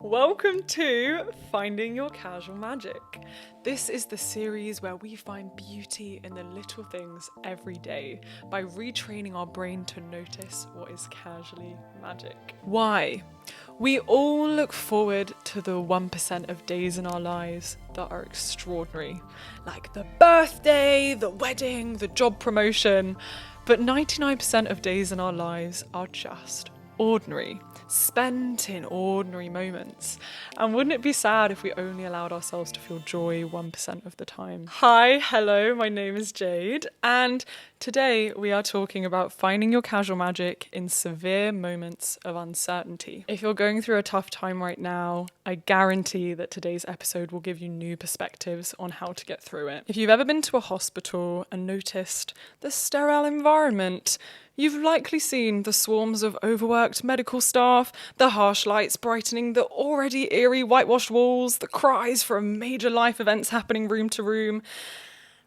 Welcome to Finding Your Casual Magic. This is the series where we find beauty in the little things every day by retraining our brain to notice what is casually magic. Why? We all look forward to the 1% of days in our lives that are extraordinary, like the birthday, the wedding, the job promotion, but 99% of days in our lives are just ordinary, spent in ordinary moments. And wouldn't it be sad if we only allowed ourselves to feel joy 1% of the time? Hi, hello, my name is Jade, and today we are talking about finding your casual magic in severe moments of uncertainty. If you're going through a tough time right now, I guarantee that today's episode will give you new perspectives on how to get through it. If you've ever been to a hospital and noticed the sterile environment, you've likely seen the swarms of overworked medical staff, the harsh lights brightening the already eerie whitewashed walls, the cries from major life events happening room to room.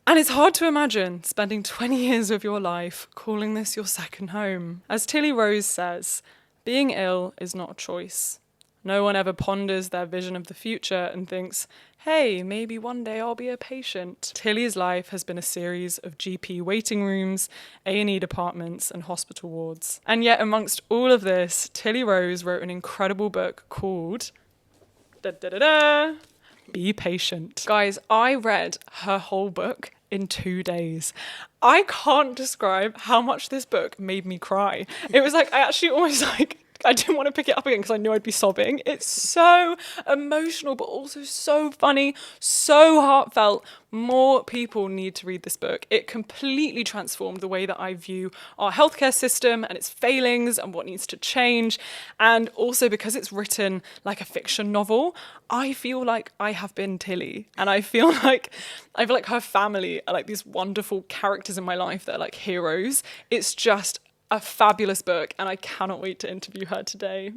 And it's hard to imagine spending 20 years of your life calling this your second home. As Tilly Rose says, being ill is not a choice. No one ever ponders their vision of the future and thinks, hey, maybe one day I'll be a patient. Tilly's life has been a series of GP waiting rooms, A&E departments, and hospital wards. And yet amongst all of this, Tilly Rose wrote an incredible book called Be Patient. Guys, I read her whole book in 2 days. I can't describe how much this book made me cry. It was like, I actually almost I didn't want to pick it up again because I knew I'd be sobbing. It's so emotional, but also so funny, so heartfelt. More people need to read this book. It completely transformed the way that I view our healthcare system and its failings and what needs to change. And also because it's written like a fiction novel, I feel like I have been Tilly. And I feel like her family are like these wonderful characters in my life that are like heroes. It's just a fabulous book, and I cannot wait to interview her today.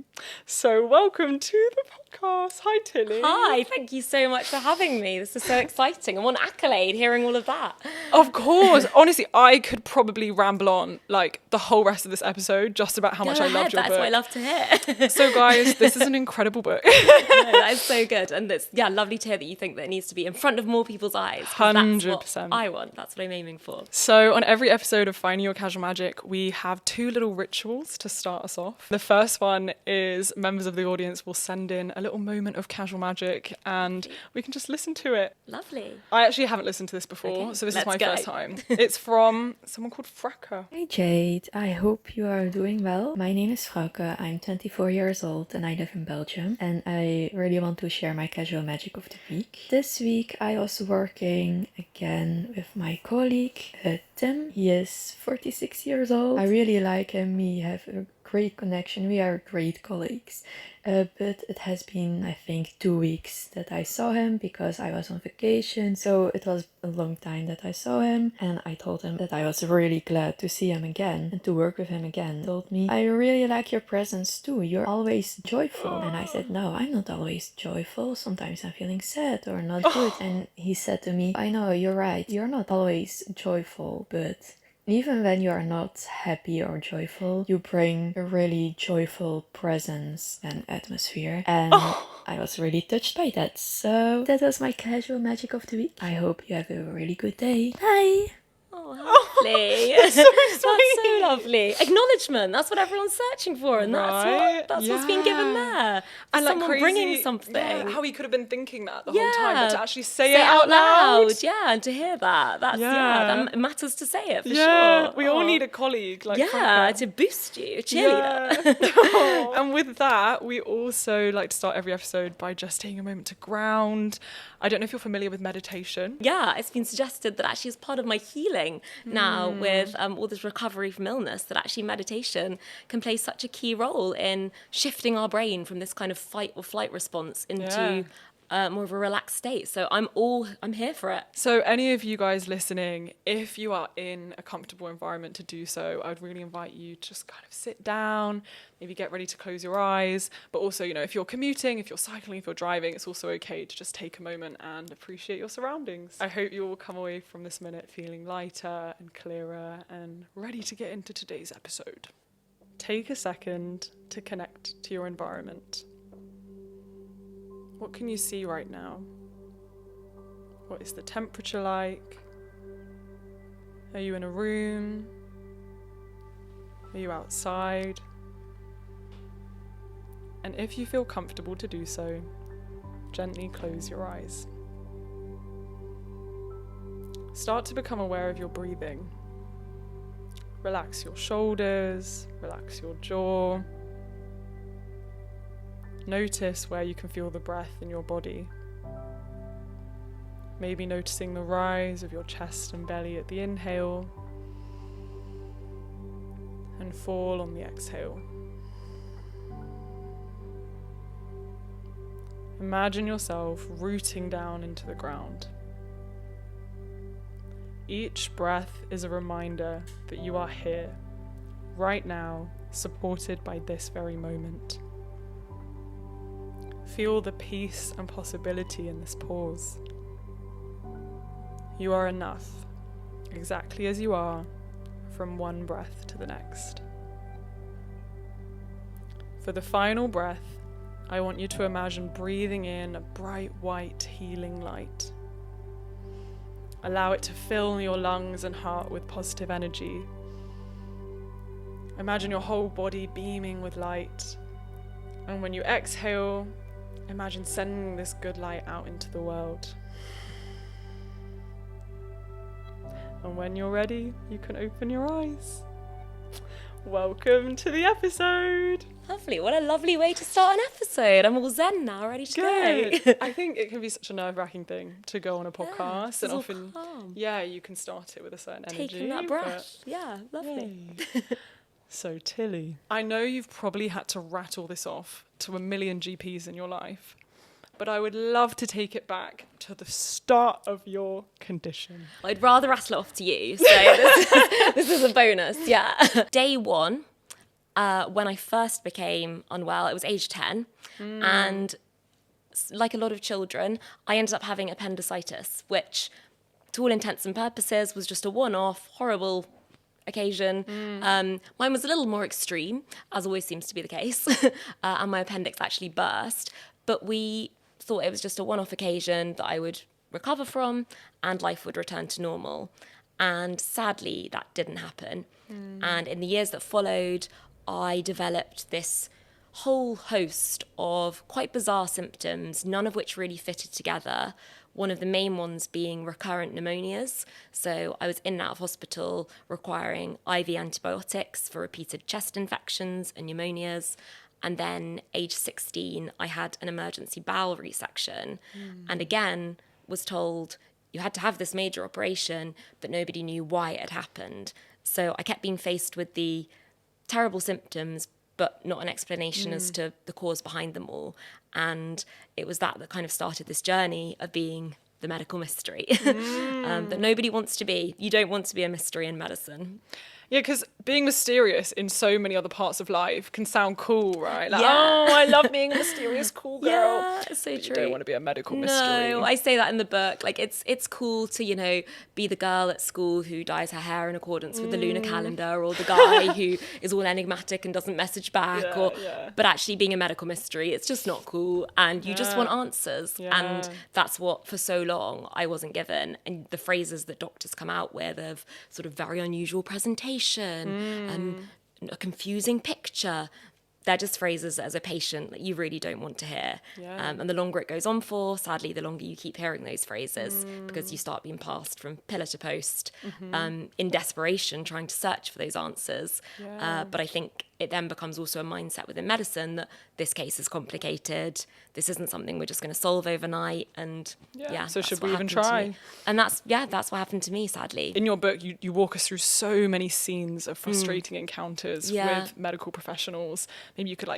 So welcome to the podcast. Hi, Tilly. Hi, thank you so much for having me. This is so exciting. I'm on accolade hearing all of that. Of course. Honestly, I could probably ramble on like the whole rest of this episode just about how much I loved your book. That's what I love to hear. So guys, this is an incredible book. No, that is so good. And it's lovely to hear that you think that it needs to be in front of more people's eyes. 100%. That's what I want. That's what I'm aiming for. So on every episode of Finding Your Casual Magic, we have 2 little rituals to start us off. The first one is members of the audience will send in a little moment of casual magic and we can just listen to it. Lovely. I actually haven't listened to this before, so this is my first time. It's from someone called Frauke. Hi Jade, I hope you are doing well. My name is Frauke, I'm 24 years old and I live in Belgium, and I really want to share my casual magic of the week. This week I was working again with my colleague Tim. He is 46 years old. I really like him. We have a great connection. We are great colleagues. But it has been, I think, 2 weeks that I saw him because I was on vacation. So it was a long time that I saw him. And I told him that I was really glad to see him again and to work with him again. He told me, I really like your presence too. You're always joyful. And I said, no, I'm not always joyful. Sometimes I'm feeling sad or not good. And he said to me, I know, you're right. You're not always joyful, but even when you are not happy or joyful, you bring a really joyful presence and atmosphere. And I was really touched by that. So that was my casual magic of the week. I hope you have a really good day. Bye! Oh, lovely. That's so sweet. That's so lovely. Acknowledgement. That's what everyone's searching for, and that's what's been given there. And like someone crazy, bringing something. Yeah, how he could have been thinking that the whole time, but to actually say it out loud. Yeah, and to hear that. That matters to say it for sure. We all need a colleague like Frauke. To boost you, a cheerleader. Yeah. And with that, we also like to start every episode by just taking a moment to ground. I don't know if you're familiar with meditation. Yeah, it's been suggested that actually as part of my healing now with all this recovery from illness, that actually meditation can play such a key role in shifting our brain from this kind of fight or flight response into more of a relaxed state. So I'm here for it. So any of you guys listening, if you are in a comfortable environment to do so, I would really invite you to just kind of sit down, maybe get ready to close your eyes. But also, if you're commuting, if you're cycling, if you're driving, it's also okay to just take a moment and appreciate your surroundings. I hope you all come away from this minute feeling lighter and clearer and ready to get into today's episode. Take a second to connect to your environment. What can you see right now? What is the temperature like? Are you in a room? Are you outside? And if you feel comfortable to do so, gently close your eyes. Start to become aware of your breathing. Relax your shoulders, relax your jaw. Notice where you can feel the breath in your body. Maybe noticing the rise of your chest and belly at the inhale and fall on the exhale. Imagine yourself rooting down into the ground. Each breath is a reminder that you are here, right now, supported by this very moment. Feel the peace and possibility in this pause. You are enough, exactly as you are, from one breath to the next. For the final breath, I want you to imagine breathing in a bright white healing light. Allow it to fill your lungs and heart with positive energy. Imagine your whole body beaming with light. And when you exhale, imagine sending this good light out into the world. And when you're ready, you can open your eyes. Welcome to the episode. Lovely. What a lovely way to start an episode. I'm all zen now, ready to go. I think it can be such a nerve-wracking thing to go on a podcast, it's and all often, calm. you can start it with a certain energy. Taking that breath. Yeah, lovely. Yay. So Tilly, I know you've probably had to rattle this off to a million GPs in your life, but I would love to take it back to the start of your condition. I'd rather rattle it off to you, so this is a bonus, yeah. Day one, when I first became unwell, it was age 10, and like a lot of children, I ended up having appendicitis, which, to all intents and purposes, was just a one-off, horrible occasion. Mine was a little more extreme, as always seems to be the case, and my appendix actually burst, but we thought it was just a one-off occasion that I would recover from and life would return to normal. And sadly, that didn't happen. And in the years that followed, I developed this whole host of quite bizarre symptoms, none of which really fitted together. One of the main ones being recurrent pneumonias. So I was in and out of hospital requiring IV antibiotics for repeated chest infections and pneumonias. And then age 16, I had an emergency bowel resection. And again, was told you had to have this major operation, but nobody knew why it had happened. So I kept being faced with the terrible symptoms, but not an explanation as to the cause behind them all. And it was that kind of started this journey of being the medical mystery that nobody wants to be. You don't want to be a mystery in medicine. Yeah, because being mysterious in so many other parts of life can sound cool, right? Like, Yeah. oh, I love being a mysterious cool girl. Yeah, it's so But true. You don't want to be a medical mystery. No, I say that in the book. Like, it's cool to, be the girl at school who dyes her hair in accordance with the lunar calendar, or the guy who is all enigmatic and doesn't message back. But actually being a medical mystery, it's just not cool. And you just want answers. Yeah. And that's what, for so long, I wasn't given. And the phrases that doctors come out with of sort of very unusual presentation, a confusing picture, they're just phrases as a patient that you really don't want to hear. Yeah. And the longer it goes on for, sadly, the longer you keep hearing those phrases because you start being passed from pillar to post in desperation, trying to search for those answers. Yeah. But I think it then becomes also a mindset within medicine that this case is complicated. This isn't something we're just going to solve overnight. And So that's should what we even happened to try? me. And that's what happened to me, sadly. In your book, you walk us through so many scenes of frustrating encounters with medical professionals. Maybe you could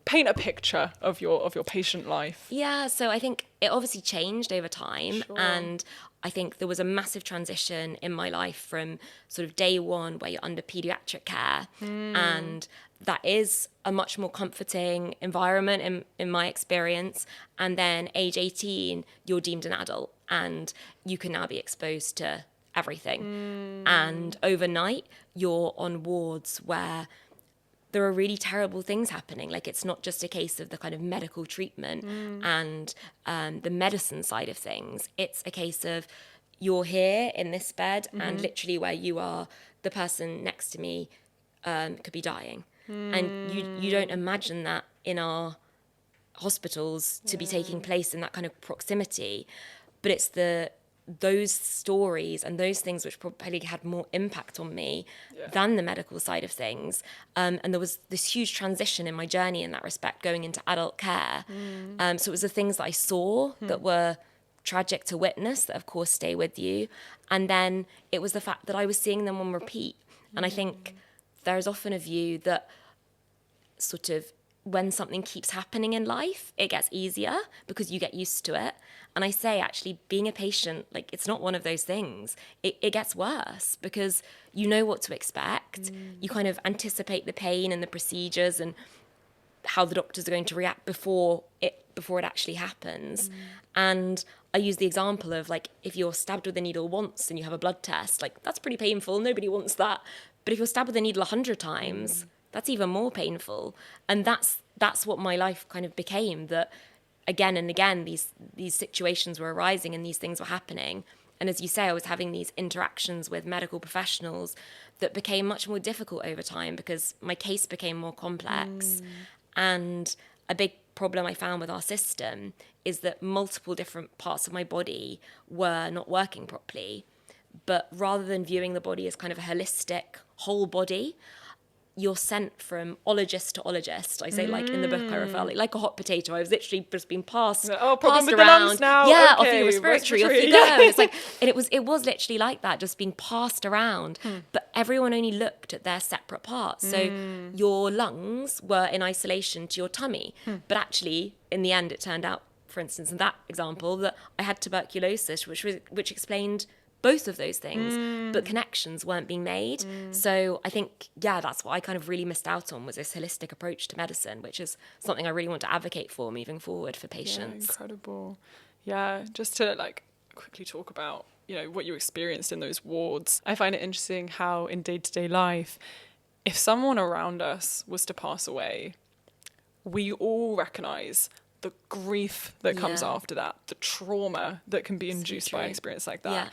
paint a picture of your patient life. Yeah, so I think it obviously changed over time. Sure. And I think there was a massive transition in my life from sort of day one where you're under paediatric care. And that is a much more comforting environment in my experience. And then age 18, you're deemed an adult and you can now be exposed to everything. And overnight, you're on wards where there are really terrible things happening. Like, it's not just a case of the kind of medical treatment and the medicine side of things. It's a case of you're here in this bed and literally where you are, the person next to me could be dying. And you don't imagine that in our hospitals to be taking place in that kind of proximity. But it's those stories and those things which probably had more impact on me than the medical side of things. And there was this huge transition in my journey in that respect, going into adult care. So it was the things that I saw that were tragic to witness that, of course, stay with you. And then it was the fact that I was seeing them on repeat. And I think there is often a view that sort of when something keeps happening in life, it gets easier because you get used to it. And I say, actually, being a patient, like, it's not one of those things. It gets worse because you know what to expect. You kind of anticipate the pain and the procedures and how the doctors are going to react before it actually happens. And I use the example of, like, if you're stabbed with a needle once and you have a blood test, like, that's pretty painful. Nobody wants that. But if you're stabbed with a needle 100 times, that's even more painful. And that's what my life kind of became, that again and again these situations were arising and these things were happening. And as you say, I was having these interactions with medical professionals that became much more difficult over time because my case became more complex. And a big problem I found with our system is that multiple different parts of my body were not working properly. But rather than viewing the body as kind of a holistic whole body, you're sent from ologist to ologist. I say, like in the book, I refer like a hot potato. I was literally just being passed problem passed with around. the lungs now. Yeah, okay, off your respiratory, off you go. And it's like, and it was literally like that, just being passed around. But everyone only looked at their separate parts. So your lungs were in isolation to your tummy. But actually, in the end, it turned out, for instance, in that example, that I had tuberculosis, which explained both of those things, but connections weren't being made. So I think, that's what I kind of really missed out on, was this holistic approach to medicine, which is something I really want to advocate for moving forward for patients. Yeah, incredible. Yeah, just to like quickly talk about, what you experienced in those wards. I find it interesting how in day-to-day life, if someone around us was to pass away, we all recognise the grief that comes after that, the trauma that can be induced by an experience like that. Yeah.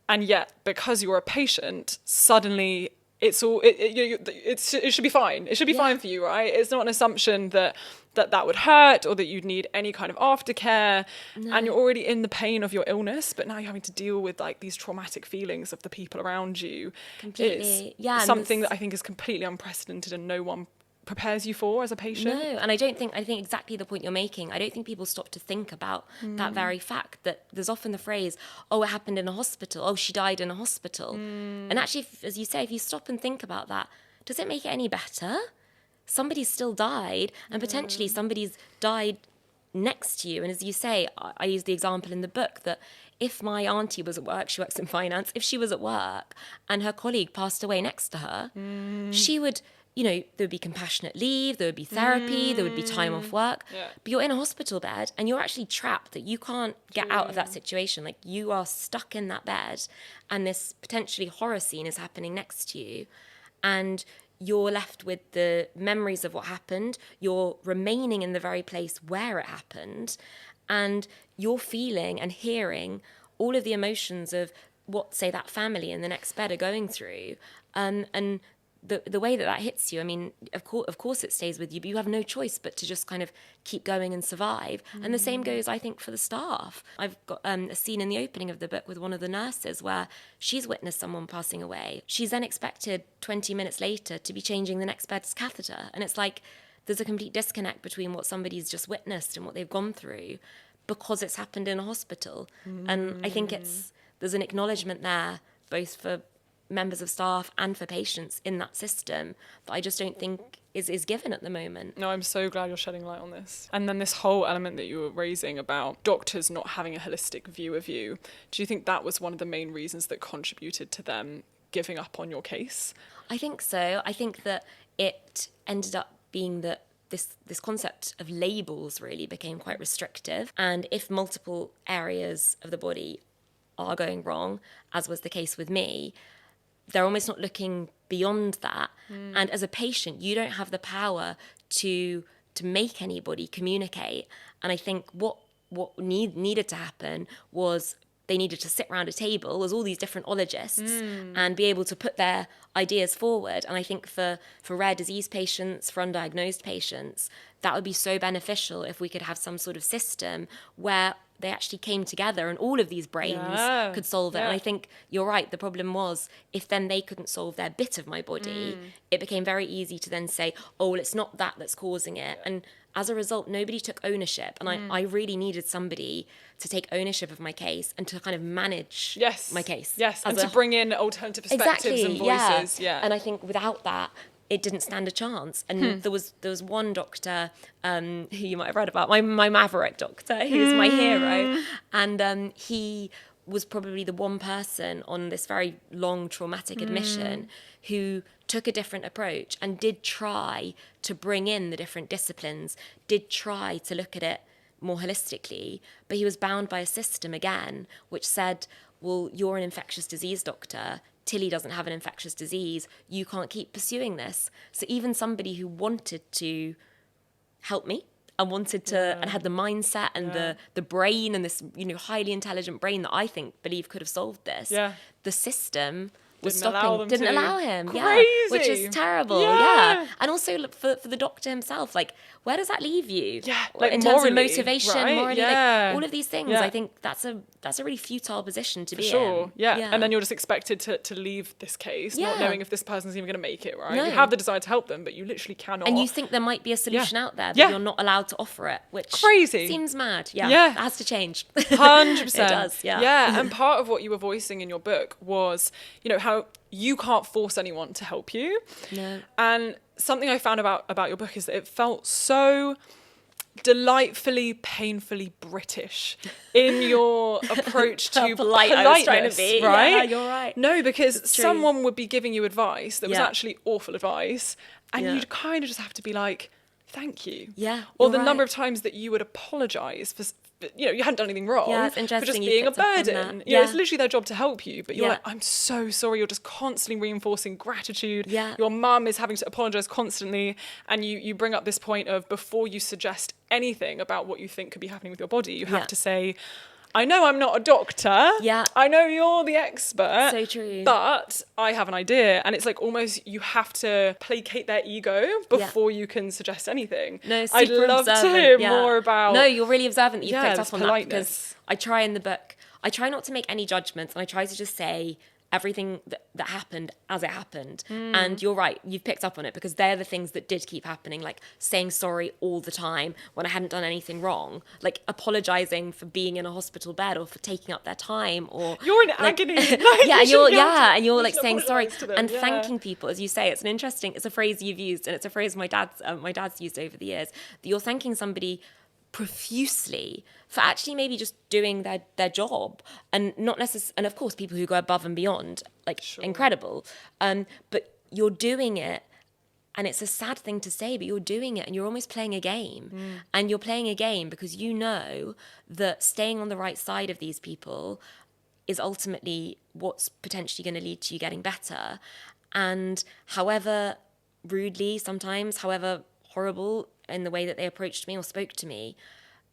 And yet, because you're a patient, suddenly it's all it should be fine. It should be fine for you, right? It's not an assumption that would hurt or that you'd need any kind of aftercare. No. And you're already in the pain of your illness, but now you're having to deal with like these traumatic feelings of the people around you. Completely, it's something that I think is completely unprecedented and no one prepares you for as a patient. No, and I think exactly the point you're making. I don't think people stop to think about that very fact, that there's often the phrase, oh, it happened in a hospital, oh, she died in a hospital. And actually, as you say, if you stop and think about that, does it make it any better? Somebody's still died, and potentially somebody's died next to you. And as you say, I use the example in the book that if my auntie was at work, she works in finance, if she was at work and her colleague passed away next to her, she would, there would be compassionate leave, there would be therapy, there would be time off work. Yeah. But you're in a hospital bed and you're actually trapped, that you can't get out of that situation. Like, you are stuck in that bed and this potentially horror scene is happening next to you. And you're left with the memories of what happened. You're remaining in the very place where it happened. And you're feeling and hearing all of the emotions of what, say, that family in the next bed are going through. And the way that hits you, I mean, of course it stays with you, but you have no choice but to just kind of keep going and survive. And the same goes, I think, for the staff. I've got a scene in the opening of the book with one of the nurses where she's witnessed someone passing away. She's then expected 20 minutes later to be changing the next bed's catheter. And it's like there's a complete disconnect between what somebody's just witnessed and what they've gone through because it's happened in a hospital. And I think there's an acknowledgement there, both for members of staff and for patients in that system, that I just don't think is given at the moment. No, I'm so glad you're shedding light on this. And then this whole element that you were raising about doctors not having a holistic view of you, do you think that was one of the main reasons that contributed to them giving up on your case? I think so. I think that it ended up being that this concept of labels really became quite restrictive. And if multiple areas of the body are going wrong, as was the case with me, they're almost not looking beyond that. And as a patient, you don't have the power to make anybody communicate. And I think what needed to happen was they needed to sit around a table as all these different ologists and be able to put their ideas forward. And I think for rare disease patients, for undiagnosed patients, that would be so beneficial if we could have some sort of system where they actually came together and all of these brains could solve it. And I think you're right. The problem was if then they couldn't solve their bit of my body, it became very easy to then say, oh, well, it's not that that's causing it. And as a result, nobody took ownership. And I really needed somebody to take ownership of my case and to kind of manage my case. Yes, and to bring in alternative perspectives and voices. Yeah. And I think without that, it didn't stand a chance. And there was one doctor who you might have read about, my maverick doctor, who's my hero. And he was probably the one person on this very long traumatic admission who took a different approach and did try to bring in the different disciplines, did try to look at it more holistically, but he was bound by a system again, which said, well, you're an infectious disease doctor. Tilly doesn't have an infectious disease. You can't keep pursuing this. So even somebody who wanted to help me and wanted to and had the mindset and the brain and this, highly intelligent brain that I believe could have solved this, the system didn't allow him. Crazy. Which is terrible. Yeah. And also for the doctor himself, like, where does that leave you? Yeah. Like, in morally, terms of motivation, right? morally, like all of these things. Yeah. I think that's a really futile position to be sure. in. Yeah. And then you're just expected to leave this case, not knowing if this person's even going to make it, right? No. You have the desire to help them, but you literally cannot. And you think there might be a solution out there, but you're not allowed to offer it, which crazy. Seems mad. Yeah. Yeah. That has to change. 100%. It does, yeah. Yeah. And part of what you were voicing in your book was, how you can't force anyone to help you. No. And something I found about your book is that it felt so delightfully, painfully British in your approach to How polite I was trying to be. right? Yeah, you're right. No, because someone would be giving you advice that was Yeah. actually awful advice, and you'd kind of just have to be like, thank you. Yeah, Or you're the number right. of times that you would apologise for, you hadn't done anything wrong, Yeah, it's for interesting just you being a picked up on burden. that. You know, it's literally their job to help you, but you're Yeah. like, I'm so sorry. You're just constantly reinforcing gratitude. Yeah. Your mum is having to apologise constantly, and you bring up this point of before you suggest anything about what you think could be happening with your body, you have to say, I know I'm not a doctor. Yeah. I know you're the expert. So true. But I have an idea. And it's like almost you have to placate their ego before you can suggest anything. No, super I'd love observant, to hear yeah. more about... No, you're really observant that you've picked this up on that, politeness. because I try in the book, I try not to make any judgments, and I try to just say everything that happened as it happened. And you're right, you've picked up on it, because they're the things that did keep happening, like saying sorry all the time when I hadn't done anything wrong, like apologizing for being in a hospital bed or for taking up their time, or You're in like, agony. and you're like saying sorry and them, thanking people, as you say. It's a phrase you've used, and it's a phrase my dad's used over the years, that you're thanking somebody profusely for actually maybe just doing their job, and not necessarily, and of course people who go above and beyond, like incredible, but you're doing it, and it's a sad thing to say, but you're doing it and you're almost playing a game. And you're playing a game because you know that staying on the right side of these people is ultimately what's potentially going to lead to you getting better. And however rudely sometimes, however horrible in the way that they approached me or spoke to me,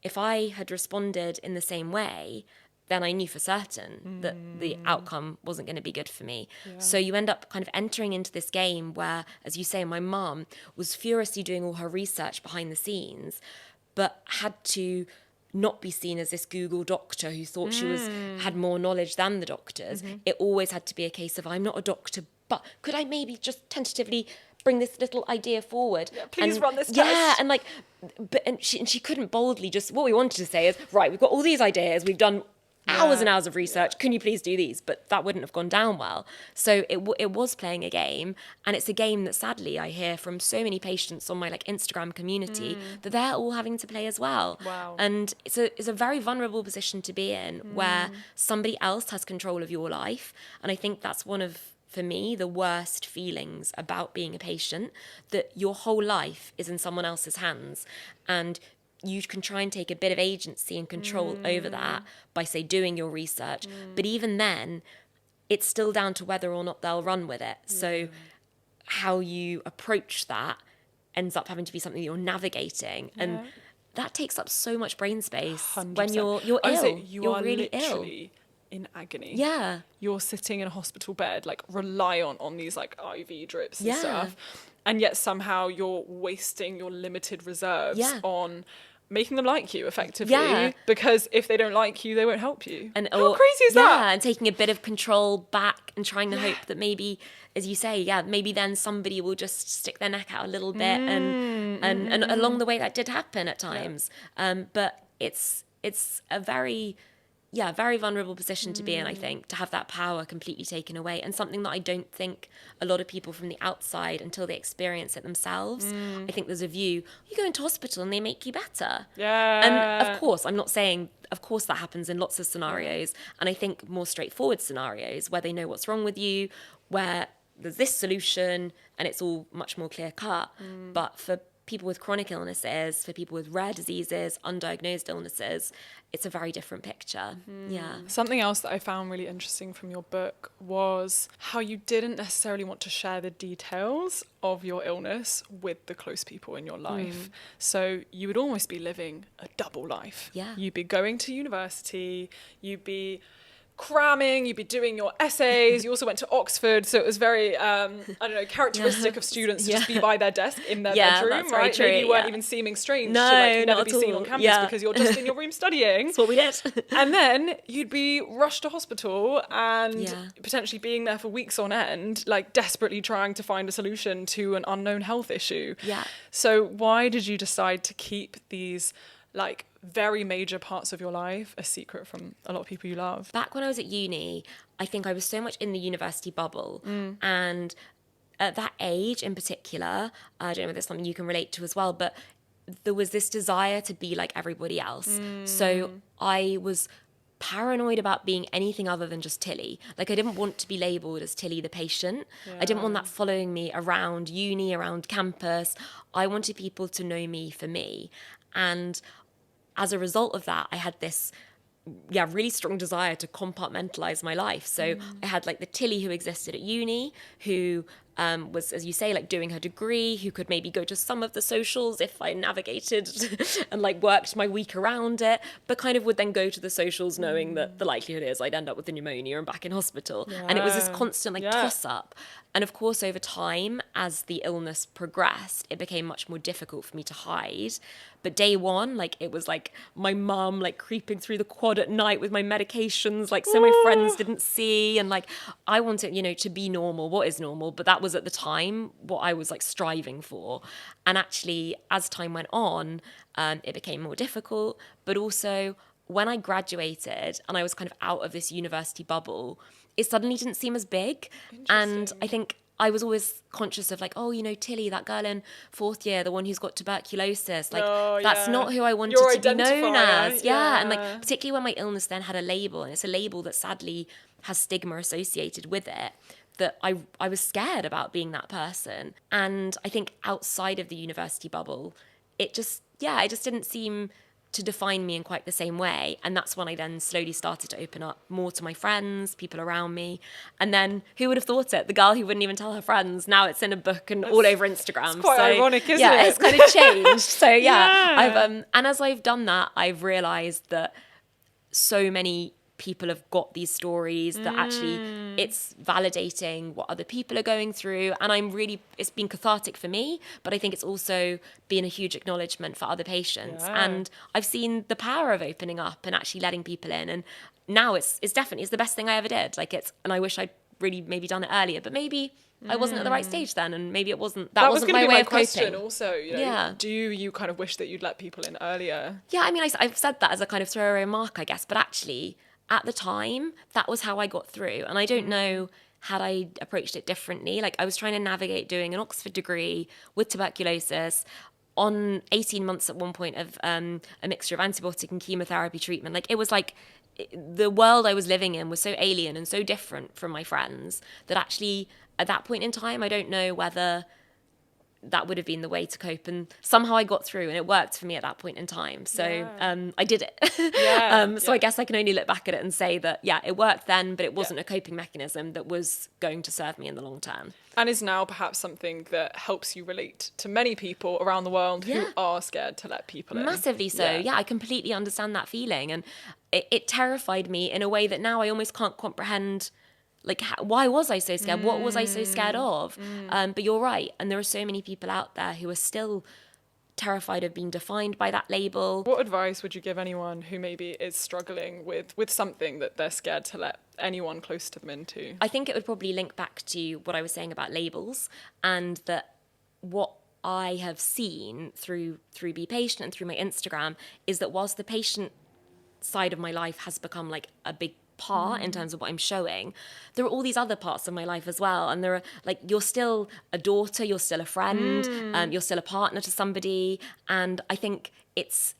if I had responded in the same way, then I knew for certain that the outcome wasn't going to be good for me. So you end up kind of entering into this game where, as you say, my mum was furiously doing all her research behind the scenes, but had to not be seen as this Google doctor who thought she had more knowledge than the doctors. It always had to be a case of, I'm not a doctor, but could I maybe just tentatively bring this little idea forward? Please run this test. Yeah, and like, and she couldn't boldly just, what we wanted to say is, right, we've got all these ideas, we've done hours and hours of research, can you please do these? But that wouldn't have gone down well. So it was playing a game, and it's a game that sadly I hear from so many patients on my like Instagram community that they're all having to play as well. Wow. And it's a very vulnerable position to be in, where somebody else has control of your life. And I think that's one of, for me, the worst feelings about being a patient, that your whole life is in someone else's hands, and you can try and take a bit of agency and control over that by, say, doing your research. But even then, it's still down to whether or not they'll run with it. So how you approach that ends up having to be something that you're navigating. And that takes up so much brain space 100%. when you're ill. You are really literally in agony. Yeah. You're sitting in a hospital bed, like reliant on these like IV drips and Yeah. stuff. And yet somehow you're wasting your limited reserves on making them like you effectively. Yeah. Because if they don't like you, they won't help you. And how crazy is that? Yeah, and taking a bit of control back and trying to hope that maybe, as you say, maybe then somebody will just stick their neck out a little bit, and along the way that did happen at times. But it's a very vulnerable position to be in, I think, to have that power completely taken away, and something that I don't think a lot of people from the outside, until they experience it themselves, I think there's a view, you go into hospital and they make you better. Yeah. And of course, I'm not saying, of course that happens in lots of scenarios, and I think more straightforward scenarios where they know what's wrong with you, where there's this solution and it's all much more clear cut. But for people with chronic illnesses, for people with rare diseases, undiagnosed illnesses, it's a very different picture. Yeah. Something else that I found really interesting from your book was how you didn't necessarily want to share the details of your illness with the close people in your life. So you would almost be living a double life. Yeah. You'd be going to university, you'd be cramming, you'd be doing your essays. You also went to Oxford, so it was very characteristic of students to just be by their desk in their bedroom, that's right? very true, Maybe you weren't even seeming strange No, to like not never at be seen all. on campus because you're just in your room studying. That's what we did. And then you'd be rushed to hospital and Yeah. potentially being there for weeks on end, like desperately trying to find a solution to an unknown health issue. Yeah. So why did you decide to keep these like very major parts of your life a secret from a lot of people you love? Back when I was at uni, I think I was so much in the university bubble. And at that age in particular, I don't know if there's something you can relate to as well, but there was this desire to be like everybody else. So I was paranoid about being anything other than just Tilly. Like I didn't want to be labelled as Tilly the patient. I didn't want that following me around uni, around campus. I wanted people to know me for me. And as a result of that, I had this really strong desire to compartmentalize my life. So I had like the Tilly who existed at uni, who was, as you say, like doing her degree, who could maybe go to some of the socials if I navigated and like worked my week around it, but kind of would then go to the socials knowing that the likelihood is I'd end up with a pneumonia and back in hospital. And it was this constant like toss up. And of course, over time, as the illness progressed, it became much more difficult for me to hide. But day one, like it was like my mum like creeping through the quad at night with my medications, like so my friends didn't see. And like I wanted, to be normal. What is normal? But that was at the time what I was like striving for. And actually, as time went on, it became more difficult. But also when I graduated and I was kind of out of this university bubble, it suddenly didn't seem as big. And I think I was always conscious of like, Tilly, that girl in fourth year, the one who's got tuberculosis. Like, that's not who I wanted Your to be known identifier, as. Yeah. And like, particularly when my illness then had a label, and it's a label that sadly has stigma associated with it, that I was scared about being that person. And I think outside of the university bubble, it just didn't seem to define me in quite the same way. And that's when I then slowly started to open up more to my friends, people around me. And then who would have thought it? The girl who wouldn't even tell her friends, now it's in a book and all over Instagram. It's quite ironic, isn't it? Yeah, it's kind of changed. So I've and as I've done that, I've realized that so many people have got these stories that actually it's validating what other people are going through, and it's been cathartic for me, but I think it's also been a huge acknowledgement for other patients. And I've seen the power of opening up and actually letting people in, and now it's definitely the best thing I ever did. And I wish I'd really maybe done it earlier, but maybe I wasn't at the right stage then, and maybe it wasn't that wasn't my way of question coping. Also, do you kind of wish that you'd let people in earlier? Yeah, I mean, I've said that as a kind of throwaway remark, I guess, but actually at the time, that was how I got through. And I don't know, had I approached it differently. Like I was trying to navigate doing an Oxford degree with tuberculosis on 18 months at one point of a mixture of antibiotic and chemotherapy treatment. Like it was like the world I was living in was so alien and so different from my friends that actually at that point in time, I don't know whether that would have been the way to cope. And somehow I got through, and it worked for me at that point in time. So I did it. I guess I can only look back at it and say that, it worked then, but it wasn't a coping mechanism that was going to serve me in the long term. And is now perhaps something that helps you relate to many people around the world who are scared to let people in. Massively so. Yeah, I completely understand that feeling. And it terrified me in a way that now I almost can't comprehend, like, why was I so scared? What was I so scared of? But you're right. And there are so many people out there who are still terrified of being defined by that label. What advice would you give anyone who maybe is struggling with something that they're scared to let anyone close to them into? I think it would probably link back to what I was saying about labels, and that what I have seen through Be Patient and through my Instagram is that whilst the patient side of my life has become like a big part in terms of what I'm showing, there are all these other parts of my life as well. And there are, like, you're still a daughter, you're still a friend, you're still a partner to somebody. And I think it's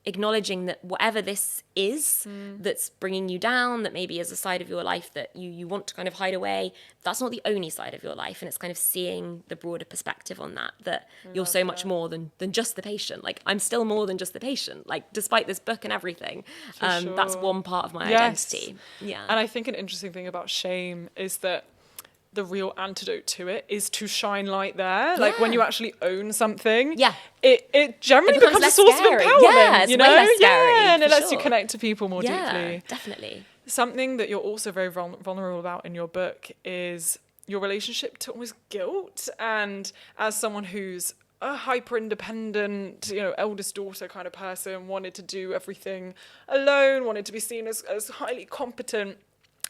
acknowledging that whatever this is that's bringing you down, that maybe is a side of your life that you want to kind of hide away, that's not the only side of your life. And it's kind of seeing the broader perspective on that you're so much more than just the patient. Like, I'm still more than just the patient, like, despite this book and everything. Sure. That's one part of my identity. Yeah. And I think an interesting thing about shame is that the real antidote to it is to shine light there. Like, when you actually own something, it generally becomes a source scary. of empowerment. Yeah, it's way less scary, and it lets sure. you connect to people more deeply. Definitely. Something that you're also very vulnerable about in your book is your relationship to almost guilt. And as someone who's a hyper independent, eldest daughter kind of person, wanted to do everything alone, wanted to be seen as highly competent,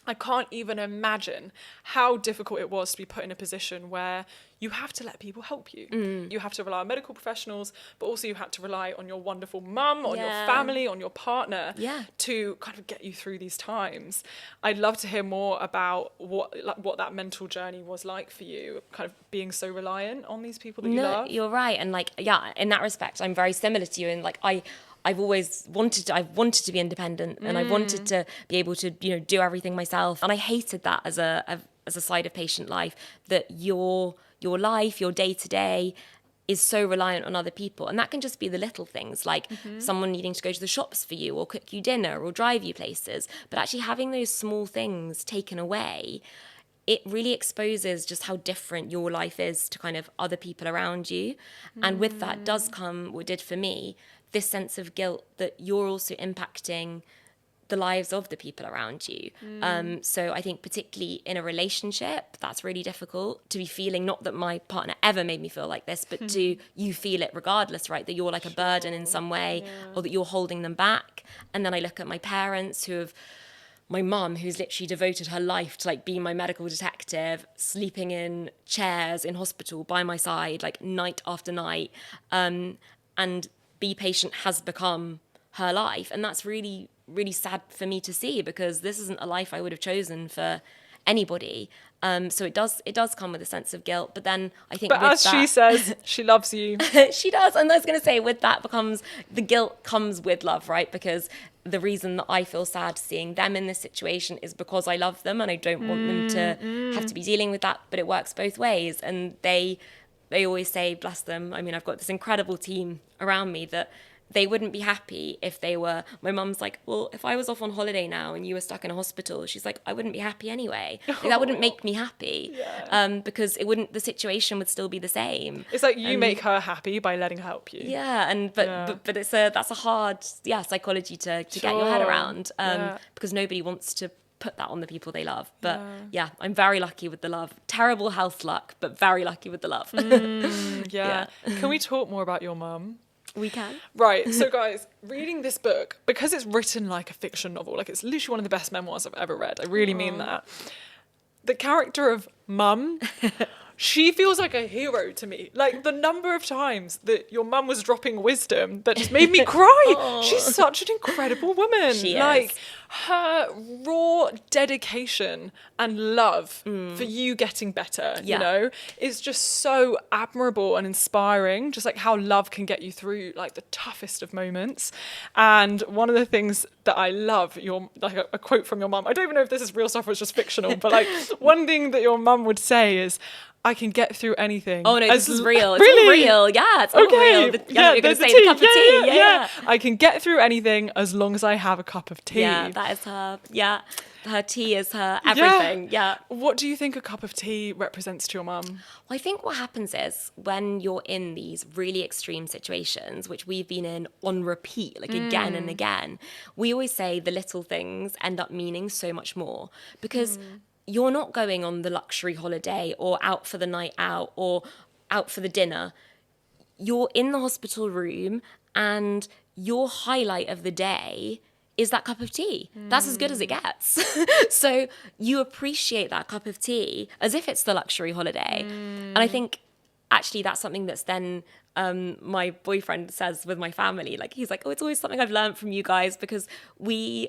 I can't even imagine how difficult it was to be put in a position where you have to let people help you. You have to rely on medical professionals, but also you had to rely on your wonderful mum, on your family, on your partner to kind of get you through these times. I'd love to hear more about what that mental journey was like for you, kind of being so reliant on these people that you love. No, you're right. And in that respect, I'm very similar to you. And I've always wanted to be independent, and I wanted to be able to, do everything myself. And I hated that as a side of patient life, that your life, your day to day is so reliant on other people. And that can just be the little things, like someone needing to go to the shops for you, or cook you dinner, or drive you places. But actually having those small things taken away, it really exposes just how different your life is to kind of other people around you. And with that does come, what did for me, this sense of guilt that you're also impacting the lives of the people around you. So I think particularly in a relationship, that's really difficult to be feeling, not that my partner ever made me feel like this, but you feel it regardless, right? That you're like a burden in some way, or that you're holding them back. And then I look at my parents my mum, who's literally devoted her life to like being my medical detective, sleeping in chairs in hospital by my side, like night after night. And Be Patient has become her life. And that's really, really sad for me to see, because this isn't a life I would have chosen for anybody. So it does come with a sense of guilt. But then I think she says, she loves you. She does. And I was going to say, with that the guilt comes with love, right? Because the reason that I feel sad seeing them in this situation is because I love them, and I don't want them to have to be dealing with that. But it works both ways. And they always say, bless them, I mean, I've got this incredible team around me, that they wouldn't be happy if they were, my mum's like, well, if I was off on holiday now and you were stuck in a hospital, she's like, I wouldn't be happy anyway. Like, that wouldn't make me happy. Because the situation would still be the same. It's like you make her happy by letting her help you. But that's a hard psychology to get your head around, because nobody wants to put that on the people they love. But I'm very lucky with the love. Terrible health luck, but very lucky with the love. Can we talk more about your mum? We can. Right, so guys, reading this book, because it's written like a fiction novel, like it's literally one of the best memoirs I've ever read, I really mean that. The character of Mum, she feels like a hero to me. Like, the number of times that your mum was dropping wisdom that just made me cry. She's such an incredible woman. She like, is. Her raw dedication and love for you getting better, is just so admirable and inspiring. Just like how love can get you through like the toughest of moments. And one of the things that I love, a quote from your mum, I don't even know if this is real stuff or it's just fictional, but like one thing that your mum would say is, I can get through anything. Oh no, this is real. It's Really? all real. Yeah, it's all real. You're going to say the cup of tea. Yeah. I can get through anything as long as I have a cup of tea. Yeah, that is her. Yeah, her tea is her everything. Yeah. What do you think a cup of tea represents to your mum? Well, I think what happens is when you're in these really extreme situations, which we've been in on repeat, like again and again, we always say the little things end up meaning so much more because you're not going on the luxury holiday or out for the night out or out for the dinner. You're in the hospital room and your highlight of the day is that cup of tea. That's as good as it gets. So you appreciate that cup of tea as if it's the luxury holiday. And I think actually that's something that's then my boyfriend says with my family. Like he's like, oh, it's always something I've learned from you guys because we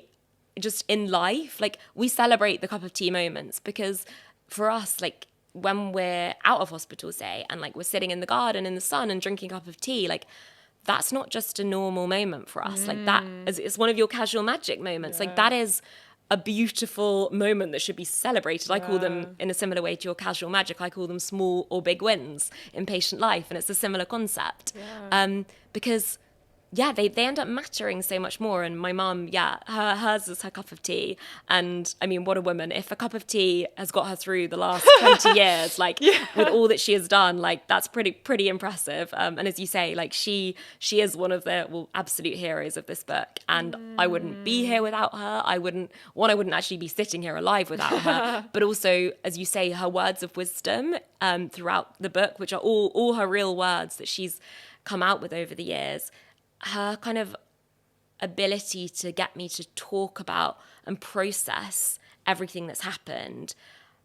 just in life, like we celebrate the cup of tea moments because for us, like when we're out of hospital, say, and like we're sitting in the garden in the sun and drinking a cup of tea, like that's not just a normal moment for us. Like that is, it's one of your casual magic moments. Like that is a beautiful moment that should be celebrated. I call them in a similar way to your casual magic. I call them small or big wins in patient life. And it's a similar concept because they end up mattering so much more. And my mum, hers is her cup of tea. And I mean, what a woman. If a cup of tea has got her through the last 20 years, like with all that she has done, like that's pretty impressive. And as you say, like she is one of the absolute heroes of this book. And I wouldn't be here without her. I wouldn't actually be sitting here alive without her. But also, as you say, her words of wisdom throughout the book, which are all her real words that she's come out with over the years, her kind of ability to get me to talk about and process everything that's happened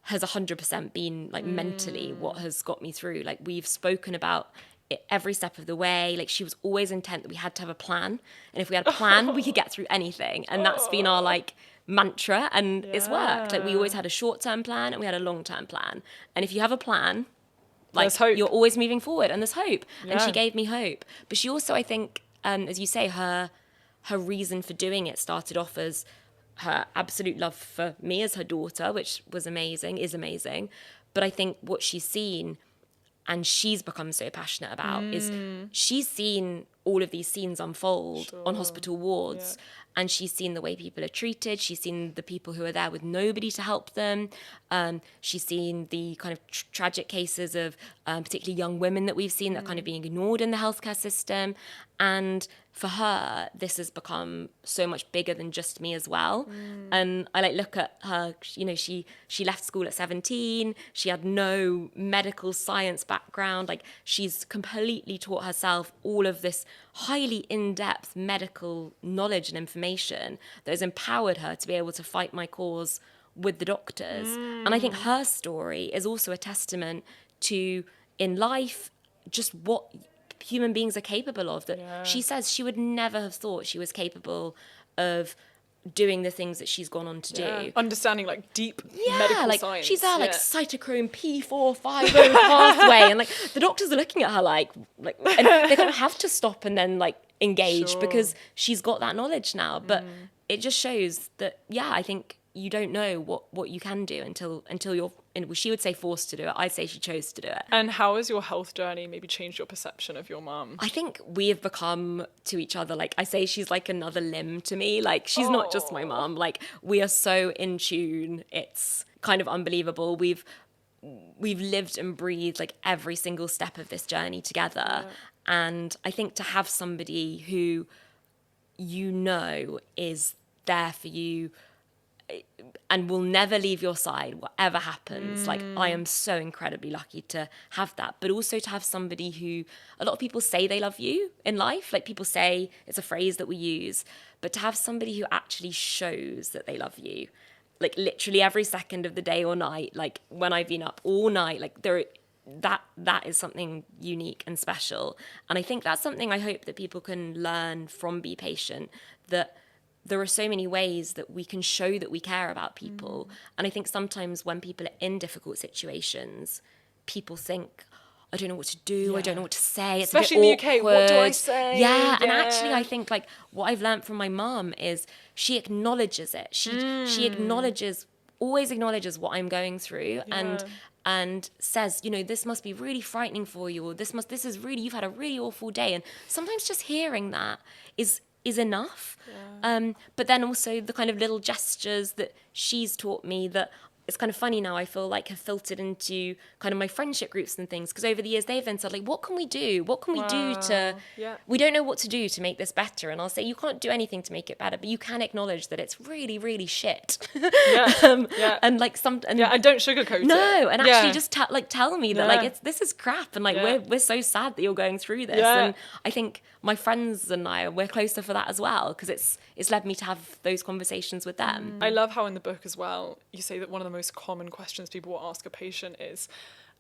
has 100% been like mentally what has got me through. Like we've spoken about it every step of the way. Like she was always intent that we had to have a plan. And if we had a plan, we could get through anything. And that's been our like mantra and it's worked. Like we always had a short-term plan and we had a long-term plan. And if you have a plan, like you're always moving forward and there's hope. And she gave me hope. But she also, I think, as you say, her reason for doing it started off as her absolute love for me as her daughter, which was amazing, is amazing. But I think what she's seen and she's become so passionate about is she's seen all of these scenes unfold on hospital wards. And she's seen the way people are treated. She's seen the people who are there with nobody to help them. She's seen the kind of tragic cases of particularly young women that we've seen that are kind of being ignored in the healthcare system. And for her, this has become so much bigger than just me as well. And I like look at her, you know, she left school at 17. She had no medical science background. Like she's completely taught herself all of this highly in-depth medical knowledge and information that has empowered her to be able to fight my cause with the doctors. And I think her story is also a testament to, in life, just what human beings are capable of. That she says she would never have thought she was capable of doing the things that she's gone on to do. Understanding like deep medical like science. She's there like cytochrome P450 pathway, and like the doctors are looking at her like, and they kind of have to stop and then like engage because she's got that knowledge now. But it just shows that I think you don't know what you can do until you're, and she would say forced to do it. I'd say she chose to do it. And how has your health journey maybe changed your perception of your mum? I think we have become to each other, like I say, she's like another limb to me. Like she's not just my mum. Like we are so in tune. It's kind of unbelievable. We've lived and breathed like every single step of this journey together. And I think to have somebody who you know is there for you and will never leave your side, whatever happens. Like, I am so incredibly lucky to have that. But also to have somebody who, a lot of people say they love you in life. Like, people say, it's a phrase that we use. But to have somebody who actually shows that they love you, like, literally every second of the day or night, like, when I've been up all night, like, that is something unique and special. And I think that's something I hope that people can learn from Be Patient, that there are so many ways that we can show that we care about people. And I think sometimes when people are in difficult situations, people think, I don't know what to do, I don't know what to say, it's especially a bit in the UK, what do I say? Yeah, and actually I think like what I've learned from my mum is she acknowledges it. She always acknowledges what I'm going through. And and says, you know, this must be really frightening for you, or this is really, you've had a really awful day. And sometimes just hearing that is enough. But then also the kind of little gestures that she's taught me that it's kind of funny now, I feel like have filtered into kind of my friendship groups and things, because over the years they've then said, like, what can we do? What can we do to, we don't know what to do to make this better. And I'll say, you can't do anything to make it better, but you can acknowledge that it's really, really shit. And like and don't sugarcoat it. No, and actually just tell me that like this is crap, and like we're so sad that you're going through this. And I think my friends and we're closer for that as well, because it's led me to have those conversations with them. I love how in the book as well you say that one of the most common questions people will ask a patient is,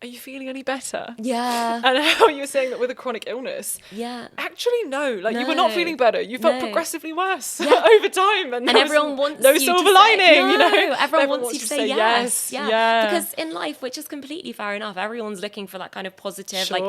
are you feeling any better? Yeah. And how you were saying that with a chronic illness. Yeah. Actually, no. Like, you were not feeling better. You felt progressively worse over time. And everyone wants no you silver to lining, say, no, you know? everyone wants you to say yes. Yeah. Because in life, which is completely fair enough, everyone's looking for that kind of positive, like,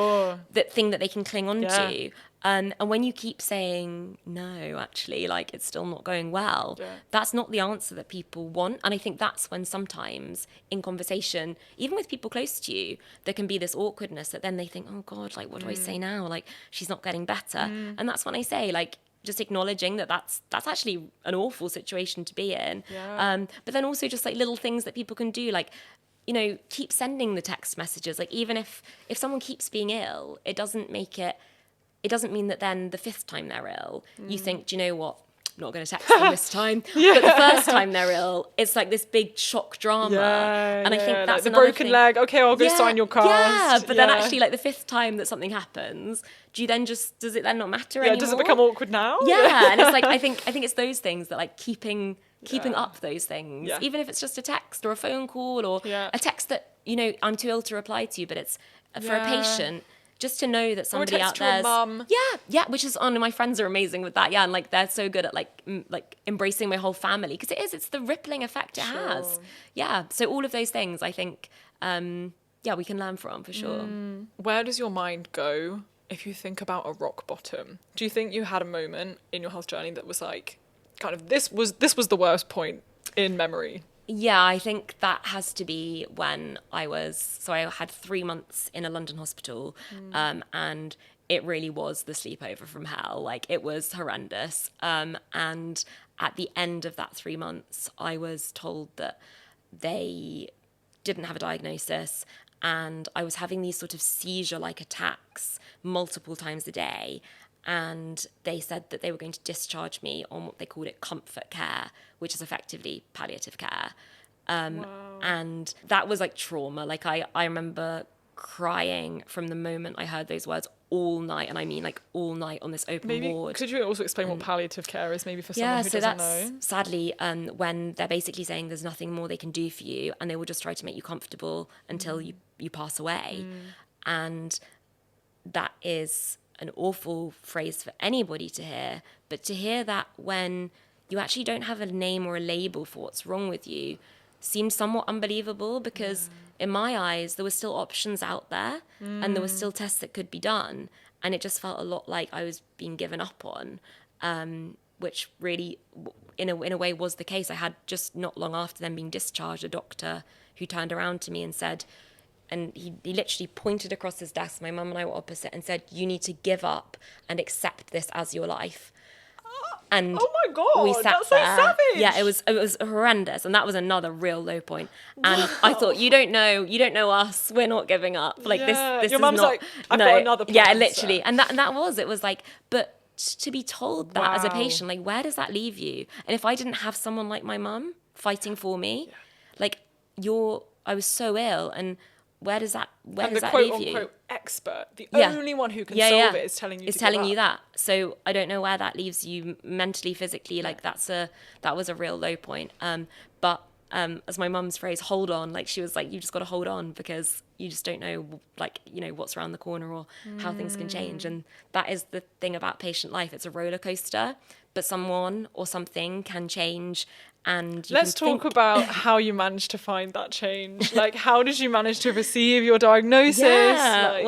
that thing that they can cling on to. And when you keep saying, no, actually, like, it's still not going well, that's not the answer that people want. And I think that's when sometimes in conversation, even with people close to you, there can be this awkwardness that then they think, oh God, like, what do I say now? Like, she's not getting better. And that's when I say, like, just acknowledging that that's actually an awful situation to be in. But then also just like little things that people can do, like, you know, keep sending the text messages. Like, even if someone keeps being ill, it doesn't mean that then the fifth time they're ill, you think, do you know what? I'm not going to text them this time. But the first time they're ill, it's like this big shock drama. And I think that's like the another broken thing. leg. Okay, I'll go sign your cast. Yeah, but then actually, like the fifth time that something happens, does it then not matter anymore? Does it become awkward now? Yeah, and it's like, I think it's those things that like keeping up those things, even if it's just a text or a phone call or a text that, you know, I'm too ill to reply to, but it's for a patient. Just to know that somebody out there, which is my friends are amazing with that, and like they're so good at like embracing my whole family, because it's the rippling effect it has. So all of those things I think we can learn from for sure. Where does your mind go if you think about a rock bottom? Do you think you had a moment in your health journey that was like, kind of this was the worst point in memory? Yeah, I think that has to be when I had 3 months in a London hospital, and it really was the sleepover from hell. Like, it was horrendous. And at the end of that 3 months, I was told that they didn't have a diagnosis, and I was having these sort of seizure-like attacks multiple times a day. And they said that they were going to discharge me on what they called it comfort care, which is effectively palliative care. And that was like trauma. Like I remember crying from the moment I heard those words all night. And I mean like all night on this open ward. Could you also explain what palliative care is, maybe for someone who doesn't know? Sadly, when they're basically saying there's nothing more they can do for you, and they will just try to make you comfortable until you pass away. And that is an awful phrase for anybody to hear, but to hear that when you actually don't have a name or a label for what's wrong with you seemed somewhat unbelievable, because in my eyes there were still options out there, and there were still tests that could be done, and it just felt a lot like I was being given up on, which really in a way was the case. I had just not long after them being discharged a doctor who turned around to me and said, and he literally pointed across his desk, my mum and I were opposite, and said, you need to give up and accept this as your life. And oh my God, we sat that's there. so savage. Yeah, it was horrendous, and that was another real low point. And I thought, you don't know us. We're not giving up. Like this your is mum's not, like, I've got another plan. Yeah, literally, and it was like, but to be told that as a Wow. patient, like, where does that leave you? And if I didn't have someone like my mum fighting for me, like I was so ill, and where does that leave you? And the quote-unquote expert, the only one who can solve it, is telling you that. So I don't know where that leaves you mentally, physically. Like that was a real low point. But as my mum's phrase, hold on. Like, she was like, you just got to hold on, because you just don't know, like, you know, what's around the corner or how things can change. And that is the thing about patient life. It's a roller coaster, but someone or something can change And let's talk about how you managed to find that change. Like, how did you manage to receive your diagnosis? It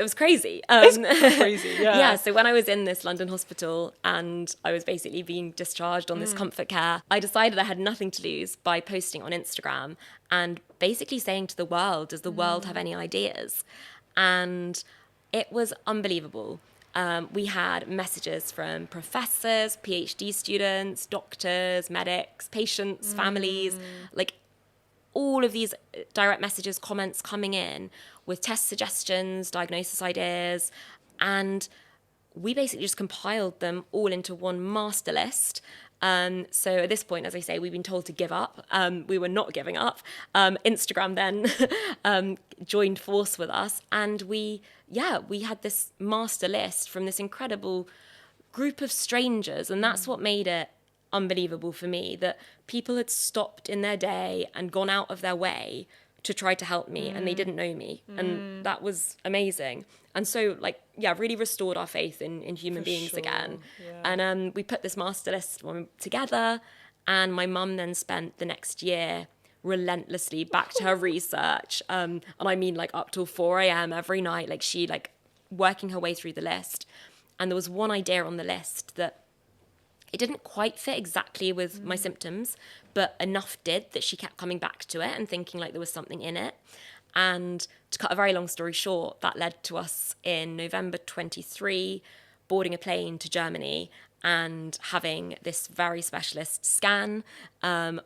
was crazy. It's crazy, yeah. Yeah, so when I was in this London hospital and I was basically being discharged on this comfort care, I decided I had nothing to lose by posting on Instagram and basically saying to the world, does the world have any ideas? And it was unbelievable. We had messages from professors, PhD students, doctors, medics, patients, families, like all of these direct messages, comments coming in with test suggestions, diagnosis ideas, and we basically just compiled them all into one master list. So at this point, as I say, we've been told to give up. We were not giving up. Instagram then joined force with us, and we had this master list from this incredible group of strangers, and that's what made it unbelievable for me, that people had stopped in their day and gone out of their way to try to help me, and they didn't know me, and that was amazing. And so, really restored our faith in human beings again. Yeah. And we put this master list together, and my mum then spent the next year relentlessly back to her research. And I mean, up till 4 a.m. every night, she working her way through the list. And there was one idea on the list that it didn't quite fit exactly with my symptoms, but enough did that she kept coming back to it and thinking there was something in it. And to cut a very long story short, that led to us in November 23 boarding a plane to Germany and having this very specialist scan,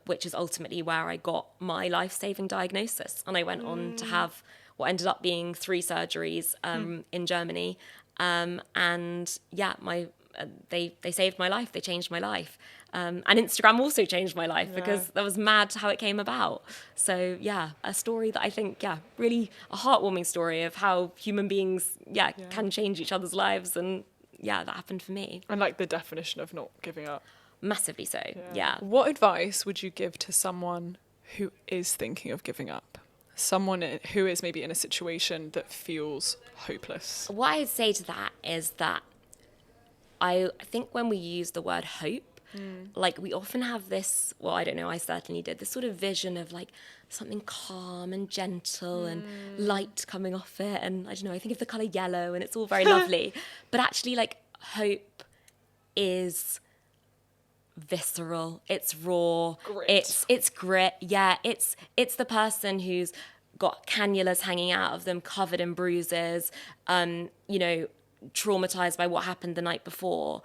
which is ultimately where I got my life-saving diagnosis. And I went on to have what ended up being 3 surgeries in Germany. They saved my life. They changed my life. And Instagram also changed my life because that was mad how it came about. So, a story that I think, really a heartwarming story of how human beings, can change each other's lives. And, that happened for me. And, the definition of not giving up. Massively so, yeah. What advice would you give to someone who is thinking of giving up? Someone who is maybe in a situation that feels hopeless? What I'd say to that is that I think when we use the word hope, we often have this, well, I don't know, I certainly did, this sort of vision of something calm and gentle and light coming off it. And I don't know, I think of the colour yellow and it's all very lovely. But actually, hope is visceral, it's raw, grit. It's grit. Yeah, it's the person who's got cannulas hanging out of them, covered in bruises, traumatized by what happened the night before.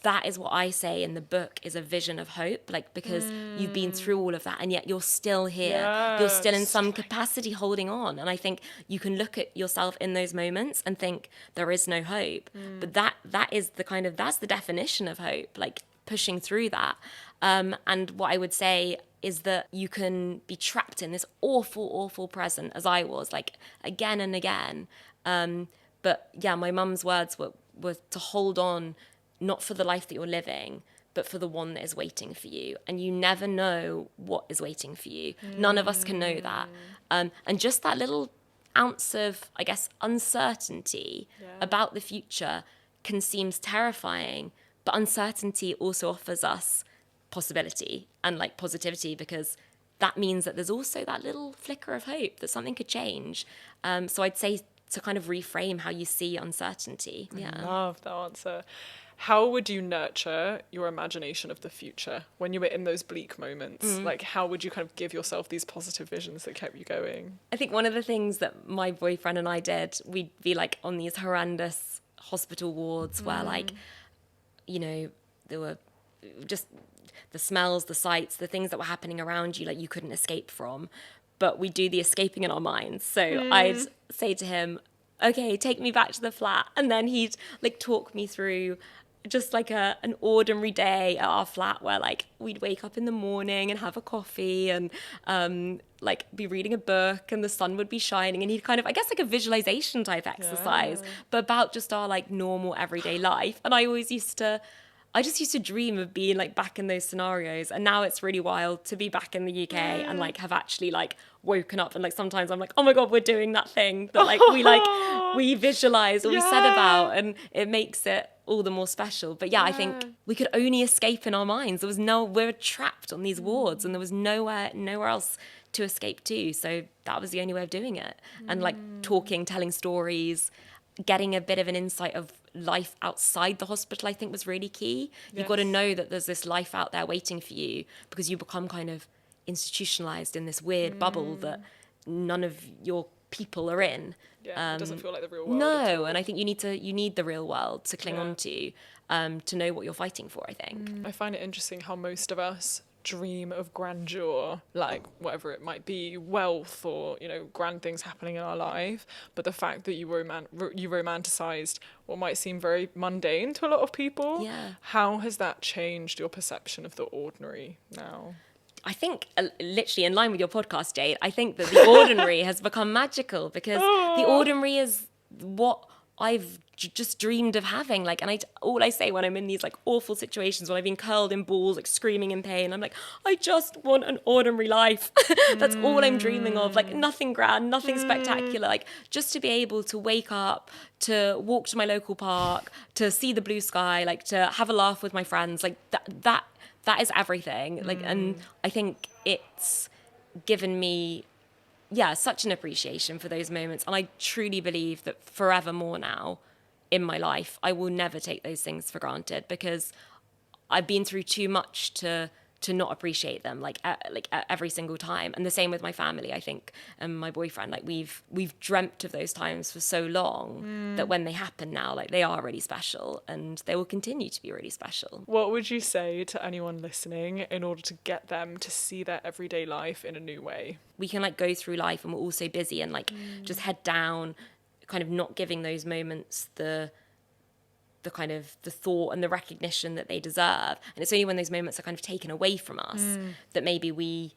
That is what I say in the book is a vision of hope, because you've been through all of that and yet you're still here. Yes. You're still in some capacity holding on. And I think you can look at yourself in those moments and think there is no hope. But that is that's the definition of hope, pushing through that. And what I would say is that you can be trapped in this awful, awful present, as I was, again and again. But my mum's words were to hold on, not for the life that you're living, but for the one that is waiting for you. And you never know what is waiting for you. None of us can know that. And just that little ounce of, I guess, uncertainty about the future can seem terrifying, but uncertainty also offers us possibility and positivity, because that means that there's also that little flicker of hope that something could change. So I'd say to kind of reframe how you see uncertainty. I love that answer. How would you nurture your imagination of the future when you were in those bleak moments? How would you kind of give yourself these positive visions that kept you going? I think one of the things that my boyfriend and I did, we'd be on these horrendous hospital wards where there were just the smells, the sights, the things that were happening around you, you couldn't escape from. But we do the escaping in our minds. So I'd say to him, okay, take me back to the flat. And then he'd talk me through just an ordinary day at our flat where we'd wake up in the morning and have a coffee and be reading a book and the sun would be shining, and he'd kind of, I guess, a visualization type exercise, but about just our normal everyday life. And I just used to dream of being back in those scenarios. And now it's really wild to be back in the UK and have actually woken up and sometimes I'm oh my God, we're doing that thing that we visualize or we said about, and it makes it all the more special. But yeah, I think we could only escape in our minds. We were trapped on these wards, and there was nowhere else to escape to. So that was the only way of doing it. And like talking, telling stories, getting a bit of an insight of life outside the hospital, I think was really key. You've got to know that there's this life out there waiting for you, because you become kind of institutionalized in this weird bubble that none of your people are in. It doesn't feel like the real world. No, and I think you need the real world to cling on to know what you're fighting for, I think. I find it interesting how most of us dream of grandeur, like whatever it might be, wealth, or, you know, grand things happening in our life. But the fact that you romanticized what might seem very mundane to a lot of people, how has that changed your perception of the ordinary now? I think, literally in line with your podcast, Jade, I think that the ordinary has become magical, because the ordinary is what I've just dreamed of having. Like, and all I say when I'm in these like awful situations, when I've been curled in balls, like screaming in pain, I'm like, I just want an ordinary life. That's all I'm dreaming of. Like, nothing grand, nothing spectacular. Like, just to be able to wake up, to walk to my local park, to see the blue sky, like to have a laugh with my friends. Like that is everything. Like, and I think it's given me, such an appreciation for those moments. And I truly believe that forevermore now in my life, I will never take those things for granted, because I've been through too much to not appreciate them every single time. And the same with my family, I think, and my boyfriend. Like, we've dreamt of those times for so long that when they happen now, like, they are really special, and they will continue to be really special. What would you say to anyone listening in order to get them to see their everyday life in a new way? We can like go through life and we're all so busy and like just head down, kind of not giving those moments the kind of the thought and the recognition that they deserve. And it's only when those moments are kind of taken away from us that maybe we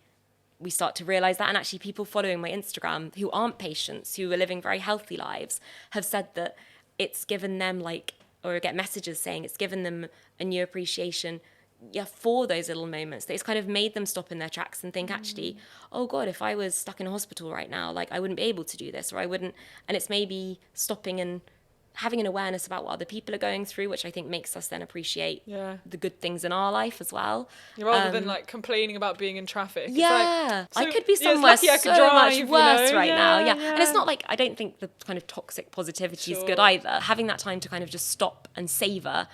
start to realize that. And actually, people following my Instagram who aren't patients, who are living very healthy lives, have said that it's given them or get messages saying it's given them a new appreciation for those little moments, that it's kind of made them stop in their tracks and think, actually, oh God, if I was stuck in a hospital right now, like, I wouldn't be able to do this, or I wouldn't. And it's maybe stopping and having an awareness about what other people are going through, which I think makes us then appreciate the good things in our life as well. Rather than like complaining about being in traffic. Yeah, it's like, I could be somewhere so much worse right now. Yeah. And it's not like, I don't think the kind of toxic positivity is good either. Having that time to kind of just stop and savor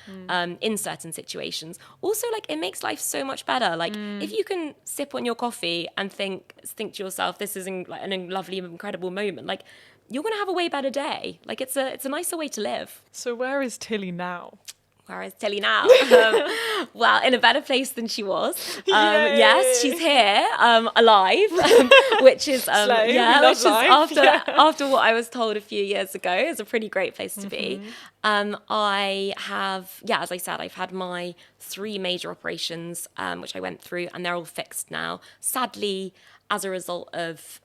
in certain situations. Also, like, it makes life so much better. Like, if you can sip on your coffee and think to yourself, this is like a lovely, incredible moment, like, you're going to have a way better day. Like, it's a nicer way to live. So where is Tilly now? Where is Tilly now? Well, in a better place than she was. Yes, she's here, alive, which is after what I was told a few years ago, is a pretty great place to be. I have, as I said, I've had my 3 major operations, which I went through, and they're all fixed now. Sadly, as a result of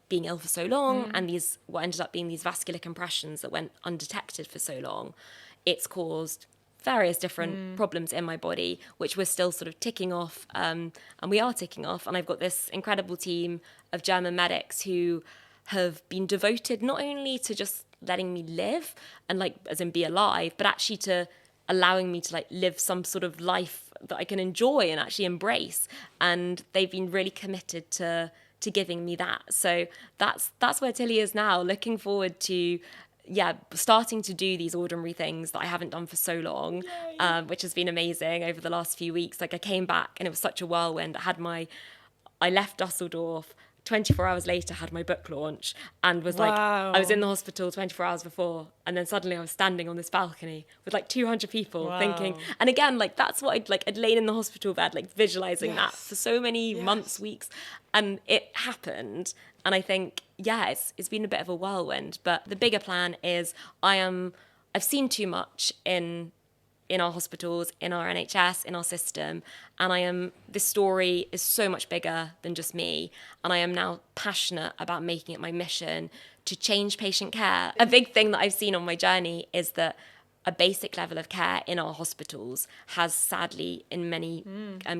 being ill for so long, and what ended up being these vascular compressions that went undetected for so long, it's caused various different problems in my body, which we're still sort of ticking off, and we are ticking off. And I've got this incredible team of German medics who have been devoted not only to just letting me live and like, as in be alive, but actually to allowing me to like live some sort of life that I can enjoy and actually embrace. And they've been really committed to giving me that. So that's where Tilly is now, looking forward to starting to do these ordinary things that I haven't done for so long, which has been amazing over the last few weeks. Like, I came back and it was such a whirlwind. I left Dusseldorf, 24 hours later had my book launch, and was like, I was in the hospital 24 hours before, and then suddenly I was standing on this balcony with like 200 people thinking, and again, like, that's what I'd lain in the hospital bed, like visualizing that for so many months, weeks, and it happened. And I think, it's been a bit of a whirlwind, but the bigger plan is I've seen too much in our hospitals, in our NHS, in our system. And this story is so much bigger than just me. And I am now passionate about making it my mission to change patient care. A big thing that I've seen on my journey is that a basic level of care in our hospitals has sadly, in many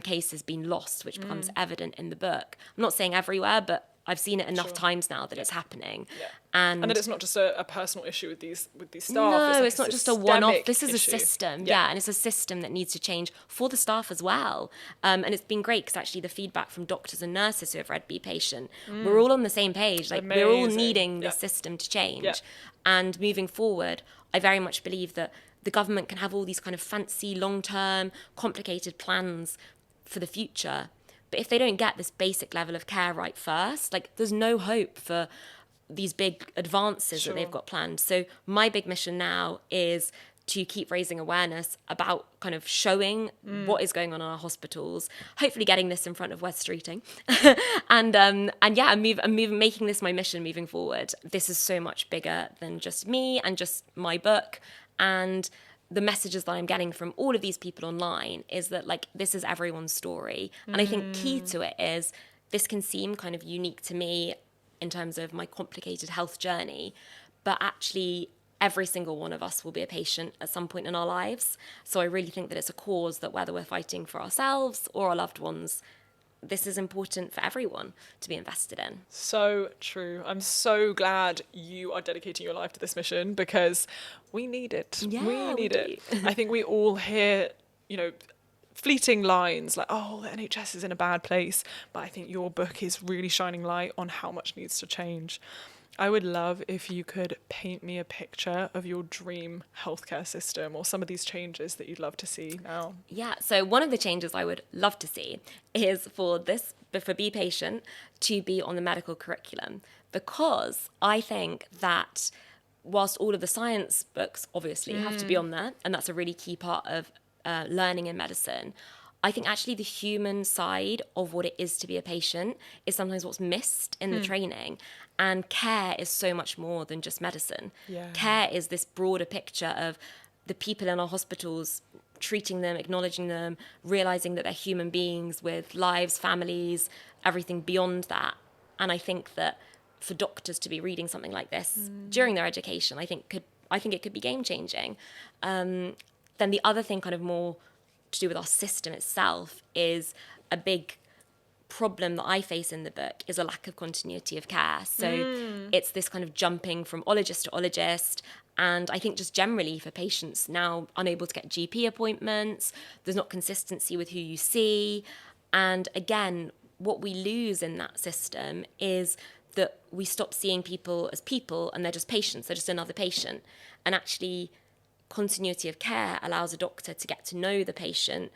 cases, been lost, which becomes evident in the book. I'm not saying everywhere, but I've seen it enough times now that it's happening. Yeah. And that it's not just a personal issue with these staff. No, it's not just a one-off. This is issue. a system, and it's a system that needs to change for the staff as well. And it's been great because actually the feedback from doctors and nurses who have read Be Patient, we're all on the same page. Like we're all needing this system to change. Yeah. And moving forward, I very much believe that the government can have all these kind of fancy, long-term, complicated plans for the future. But if they don't get this basic level of care right first, like there's no hope for these big advances that they've got planned. So my big mission now is to keep raising awareness about kind of showing what is going on in our hospitals, hopefully getting this in front of West Streeting, making this my mission moving forward. This is so much bigger than just me and just my book. And the messages that I'm getting from all of these people online is that like this is everyone's story. And I think key to it is this can seem kind of unique to me in terms of my complicated health journey, but actually every single one of us will be a patient at some point in our lives. So I really think that it's a cause that whether we're fighting for ourselves or our loved ones, this is important for everyone to be invested in. So true. I'm so glad you are dedicating your life to this mission because we need it. Yeah, we need it. I think we all hear, fleeting lines like, oh, the NHS is in a bad place. But I think your book is really shining light on how much needs to change. I would love if you could paint me a picture of your dream healthcare system or some of these changes that you'd love to see now. Yeah, so one of the changes I would love to see is for Be Patient to be on the medical curriculum, because I think that whilst all of the science books obviously have to be on there, and that's a really key part of learning in medicine, I think actually the human side of what it is to be a patient is sometimes what's missed in the training. And care is so much more than just medicine. Yeah. Care is this broader picture of the people in our hospitals, treating them, acknowledging them, realizing that they're human beings with lives, families, everything beyond that. And I think that for doctors to be reading something like this during their education, I think it could be game changing. Then the other thing, kind of more to do with our system itself, is a big problem that I face in the book is a lack of continuity of care. So it's this kind of jumping from ologist to ologist, and I think just generally for patients now unable to get GP appointments, there's not consistency with who you see. And again, what we lose in that system is that we stop seeing people as people and they're just patients, they're just another patient. And actually continuity of care allows a doctor to get to know the patient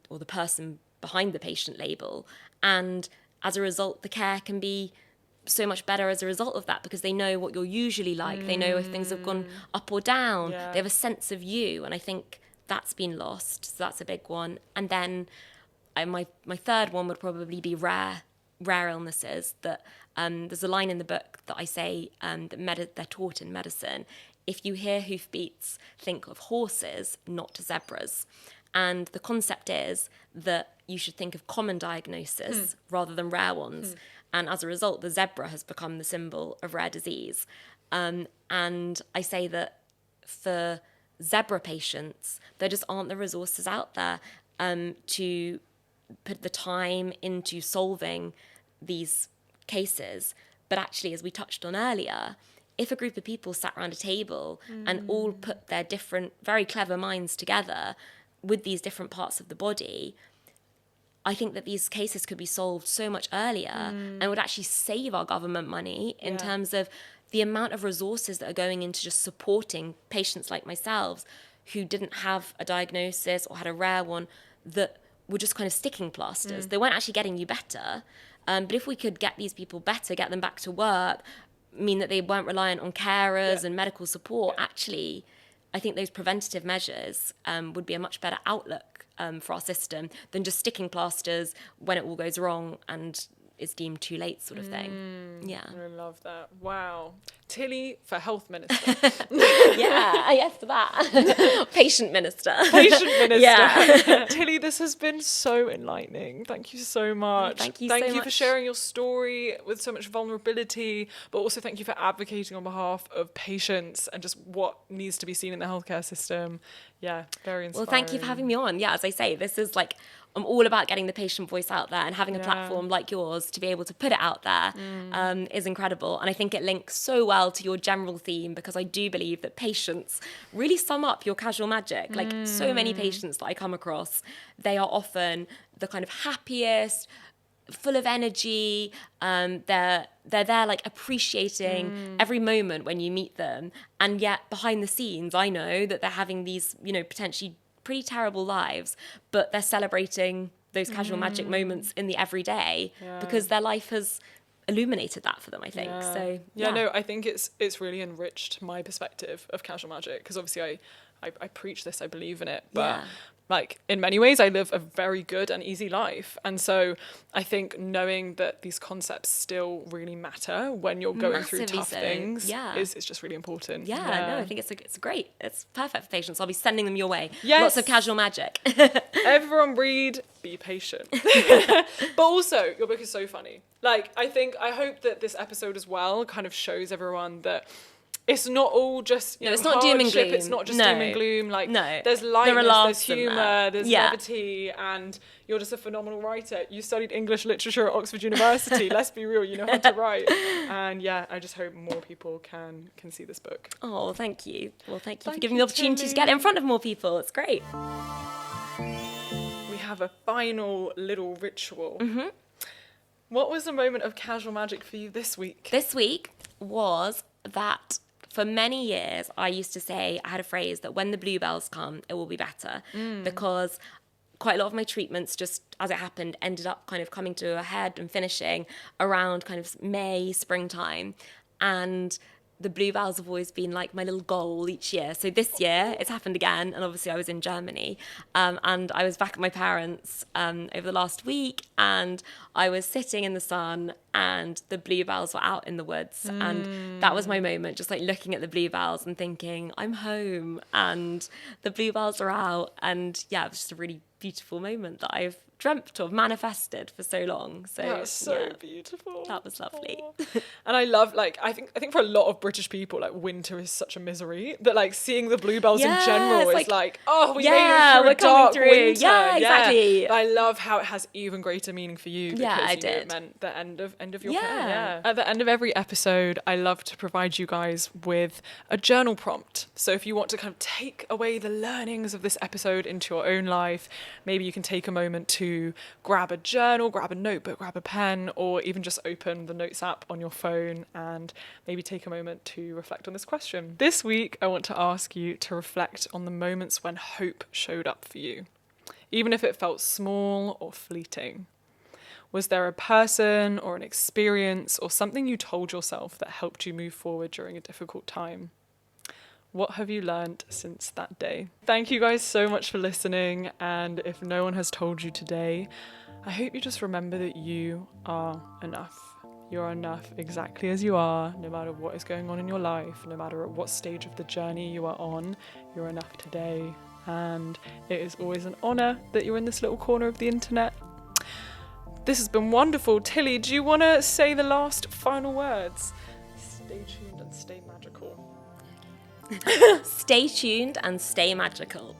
or the person behind the patient label. And as a result, the care can be so much better as a result of that, because they know what you're usually like. They know if things have gone up or down. Yeah. They have a sense of you. And I think that's been lost. So that's a big one. And then my third one would probably be rare illnesses. That there's a line in the book that I say that they're taught in medicine. If you hear hoofbeats, think of horses, not zebras. And the concept is that you should think of common diagnoses rather than rare ones. And as a result, the zebra has become the symbol of rare disease. And I say that for zebra patients, there just aren't the resources out there to put the time into solving these cases. But actually, as we touched on earlier, if a group of people sat around a table and all put their different, very clever minds together with these different parts of the body, I think that these cases could be solved so much earlier and would actually save our government money in terms of the amount of resources that are going into just supporting patients like myself who didn't have a diagnosis or had a rare one, that were just kind of sticking plasters. They weren't actually getting you better. But if we could get these people better, get them back to work, mean that they weren't reliant on carers and medical support, actually, I think those preventative measures would be a much better outlook for our system than just sticking plasters when it all goes wrong and it's deemed too late, sort of thing. Yeah. I love that. Wow. Tilly for health minister. Yeah, yes to that. Patient minister. Patient minister. Yeah. Tilly, this has been so enlightening. Thank you so much. Thank you so for much. sharing your story with so much vulnerability, but also thank you for advocating on behalf of patients and just what needs to be seen in the healthcare system. yeah, very inspiring. Well, thank you for having me on. Yeah, as I say, this is like, I'm all about getting the patient voice out there, and having a platform like yours to be able to put it out there is incredible. And I think it links so well to your general theme, because I do believe that patients really sum up your casual magic. Like so many patients that I come across, they are often the kind of happiest, full of energy. They're there like appreciating every moment when you meet them. And yet behind the scenes, I know that they're having these, potentially pretty terrible lives, but they're celebrating those casual magic moments in the everyday because their life has illuminated that for them, I think. So no, I think it's really enriched my perspective of casual magic, because obviously I preach this, I believe in it, but like in many ways I live a very good and easy life, and so I think knowing that these concepts still really matter when you're going through tough things is just really important. No, I think it's great. It's perfect for patients. I'll be sending them your way. Yes. Lots of casual magic. Everyone read, be patient. But also your book is so funny. Like I hope that this episode as well kind of shows everyone that it's not all just it's not doom and gloom. It's not just doom and gloom. Like there's there lightness, are there's humour, there's levity, and you're just a phenomenal writer. You studied English literature at Oxford University. Let's be real, you know how to write. And I just hope more people can see this book. Oh, thank you. Well, thank you for giving me the opportunity to get it in front of more people. It's great. We have a final little ritual. What was the moment of casual magic for you this week? This week was that for many years, I used to say, I had a phrase that when the bluebells come, it will be better. Because quite a lot of my treatments, just as it happened, ended up kind of coming to a head and finishing around kind of May, springtime. And the bluebells have always been like my little goal each year. So this year it's happened again, and obviously I was in Germany, and I was back at my parents' over the last week, and I was sitting in the sun and the bluebells were out in the woods, and that was my moment, just like looking at the bluebells and thinking, I'm home and the bluebells are out. And it was just a really beautiful moment that I've dreamt of, manifested for so long. So that's so beautiful. That was lovely. And I love, like, I think for a lot of British people, like, winter is such a misery that, like, seeing the bluebells in general is like, oh, we made it through a dark winter. Yeah, exactly. But I love how it has even greater meaning for you, because it meant the end of your care. At the end of every episode, I love to provide you guys with a journal prompt. So if you want to kind of take away the learnings of this episode into your own life, maybe you can take a moment to grab a journal, grab a notebook, grab a pen, or even just open the Notes app on your phone and maybe take a moment to reflect on this question. This week, I want to ask you to reflect on the moments when hope showed up for you, even if it felt small or fleeting. Was there a person or an experience or something you told yourself that helped you move forward during a difficult time? What have you learned since that day? Thank you guys so much for listening. And if no one has told you today, I hope you just remember that you are enough. You're enough exactly as you are, no matter what is going on in your life, no matter at what stage of the journey you are on, you're enough today. And it is always an honour that you're in this little corner of the internet. This has been wonderful. Tilly, do you want to say the last final words? Stay tuned and stay magical. Stay tuned and stay magical.